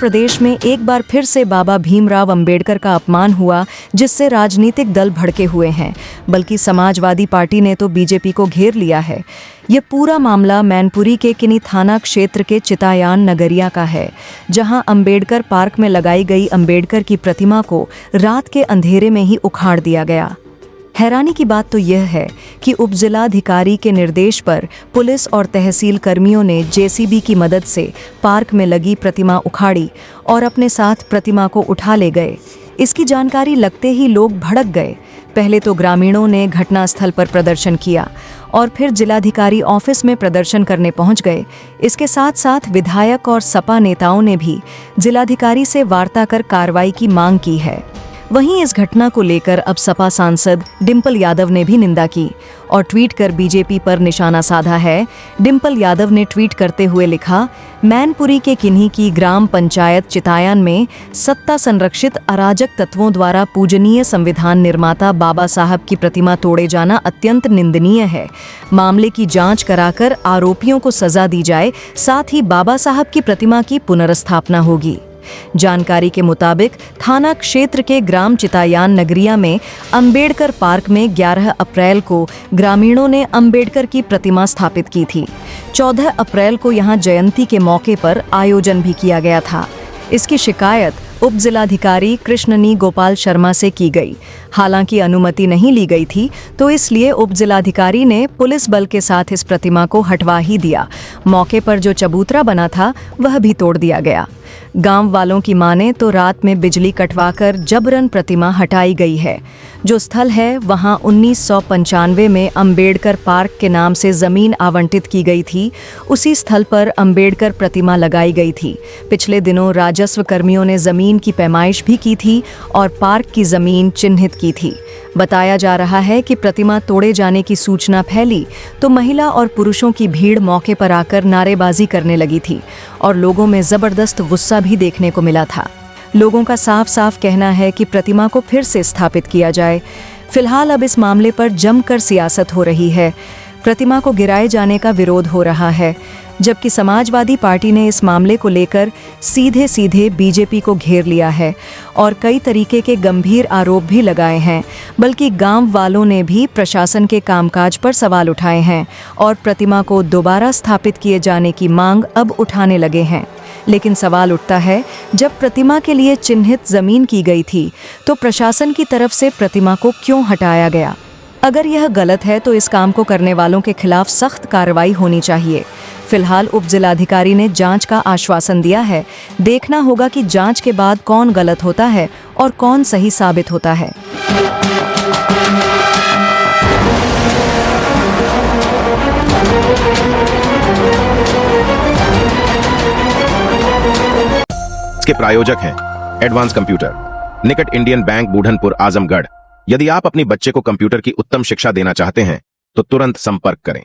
प्रदेश में एक बार फिर से बाबा भीमराव अंबेडकर का अपमान हुआ, जिससे राजनीतिक दल भड़के हुए हैं। बल्कि समाजवादी पार्टी ने तो बीजेपी को घेर लिया है। ये पूरा मामला मैनपुरी के किन्ही थाना क्षेत्र के चितायान नगरिया का है, जहां अंबेडकर पार्क में लगाई गई अंबेडकर की प्रतिमा को रात के अंधेरे में ही उखाड़ दिया गया। हैरानी की बात तो यह है कि उपजिलाधिकारी के निर्देश पर पुलिस और तहसील कर्मियों ने जेसीबी की मदद से पार्क में लगी प्रतिमा उखाड़ी और अपने साथ प्रतिमा को उठा ले गए। इसकी जानकारी लगते ही लोग भड़क गए। पहले तो ग्रामीणों ने घटनास्थल पर प्रदर्शन किया और फिर जिलाधिकारी ऑफिस में प्रदर्शन करने पहुंच गए। इसके साथ साथ विधायक और सपा नेताओं ने भी जिलाधिकारी से वार्ता कर कार्रवाई की मांग की है। वहीं इस घटना को लेकर अब सपा सांसद डिंपल यादव ने भी निंदा की और ट्वीट कर बीजेपी पर निशाना साधा है। डिंपल यादव ने ट्वीट करते हुए लिखा, मैनपुरी के किन्ही की ग्राम पंचायत चितायन में सत्ता संरक्षित अराजक तत्वों द्वारा पूजनीय संविधान निर्माता बाबा साहब की प्रतिमा तोड़े जाना अत्यंत निंदनीय है। मामले की जांच कराकर आरोपियों को सजा दी जाए, साथ ही बाबा साहब की प्रतिमा की पुनर्स्थापना होगी। जानकारी के मुताबिक थाना क्षेत्र के ग्राम चितायान नगरिया में अंबेडकर पार्क में 11 अप्रैल को ग्रामीणों ने अंबेडकर की प्रतिमा स्थापित की थी। 14 अप्रैल को यहां जयंती के मौके पर आयोजन भी किया गया था। इसकी शिकायत उपजिलाधिकारी कृष्णनी गोपाल शर्मा से की गई। हालांकि अनुमति नहीं ली गई थी, तो इसलिए उपजिलाधिकारी ने पुलिस बल के साथ इस प्रतिमा को हटवा ही दिया। मौके पर जो चबूतरा बना था वह भी तोड़ दिया गया। गांव वालों की माने तो रात में बिजली कटवाकर जबरन प्रतिमा हटाई गई है। जो स्थल है वहां 1995 में अंबेडकर पार्क के नाम से जमीन आवंटित की गई थी। उसी स्थल पर अंबेडकर प्रतिमा लगाई गई थी। पिछले दिनों राजस्व कर्मियों ने जमीन की पैमाइश भी की थी और पार्क की जमीन चिन्हित की थी। बताया जा रहा है कि प्रतिमा तोड़े जाने की सूचना फैली तो महिला और पुरुषों की भीड़ मौके पर आकर नारेबाजी करने लगी थी और लोगों में जबरदस्त गुस्सा भी देखने को मिला था। लोगों का साफ साफ कहना है कि प्रतिमा को फिर से स्थापित किया जाए। फिलहाल अब इस मामले पर जमकर सियासत हो रही है। प्रतिमा को गिराए जाने का विरोध हो रहा है, जबकि समाजवादी पार्टी ने इस मामले को लेकर सीधे सीधे बीजेपी को घेर लिया है और कई तरीके के गंभीर आरोप भी लगाए हैं। बल्कि गांव वालों ने भी प्रशासन के कामकाज पर सवाल उठाए हैं और प्रतिमा को दोबारा स्थापित किए जाने की मांग अब उठाने लगे हैं। लेकिन सवाल उठता है, जब प्रतिमा के लिए चिन्हित जमीन की गई थी तो प्रशासन की तरफ से प्रतिमा को क्यों हटाया गया? अगर यह गलत है तो इस काम को करने वालों के खिलाफ सख्त कार्रवाई होनी चाहिए। फिलहाल उपजिलाधिकारी ने जांच का आश्वासन दिया है। देखना होगा कि जांच के बाद कौन गलत होता है और कौन सही साबित होता है। इसके प्रायोजक हैं एडवांस कंप्यूटर, निकट इंडियन बैंक, बूढ़नपुर, आजमगढ़। यदि आप अपनी बच्चे को कंप्यूटर की उत्तम शिक्षा देना चाहते हैं तो तुरंत संपर्क करें।